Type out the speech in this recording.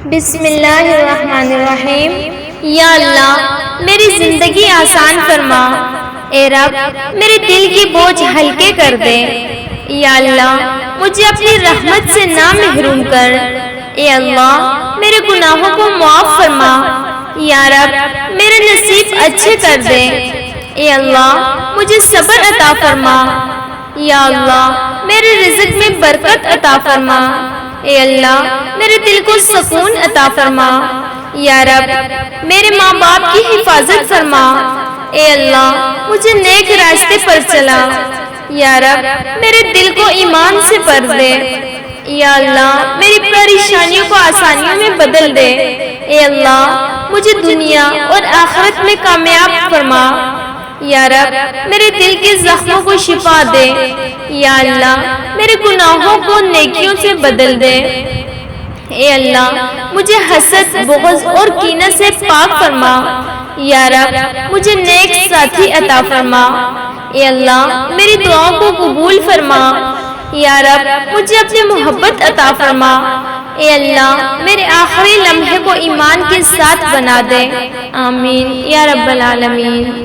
بسم اللہ الرحمن الرحیم۔ یا اللہ میری زندگی آسان فرما، اے رب میرے دل کی بوجھ ہلکے کر دے۔ یا اللہ مجھے اپنی رحمت سے نہ محروم کر۔ اے اللہ میرے گناہوں کو معاف فرما۔ یا رب میرے نصیب اچھے کر دے۔ اے اللہ مجھے صبر عطا فرما۔ یا اللہ میرے رزق میں برکت عطا فرما۔ اے اللہ میرے دل کو سکون عطا فرما۔ یا رب میرے ماں باپ کی حفاظت فرما۔ اے اللہ مجھے نیک راستے پر چلا۔ یا رب میرے دل کو ایمان سے بھر دے۔ یا اللہ میری پریشانیوں کو آسانیوں میں بدل دے۔ اے اللہ مجھے دنیا اور آخرت میں کامیاب فرما۔ یا رب میرے دل کے زخموں کو شفا دے۔ یا اللہ میرے گناہوں کو نیکیوں سے بدل دے۔ اے اللہ مجھے حسد، بغض اور کینہ سے پاک فرما۔ یا رب مجھے نیک ساتھی عطا فرما۔ اے اللہ میری دعاؤں کو قبول فرما۔ یا رب مجھے اپنی محبت عطا فرما۔ اے اللہ میرے آخری لمحے کو ایمان کے ساتھ بنا دے۔ آمین یا رب العالمین۔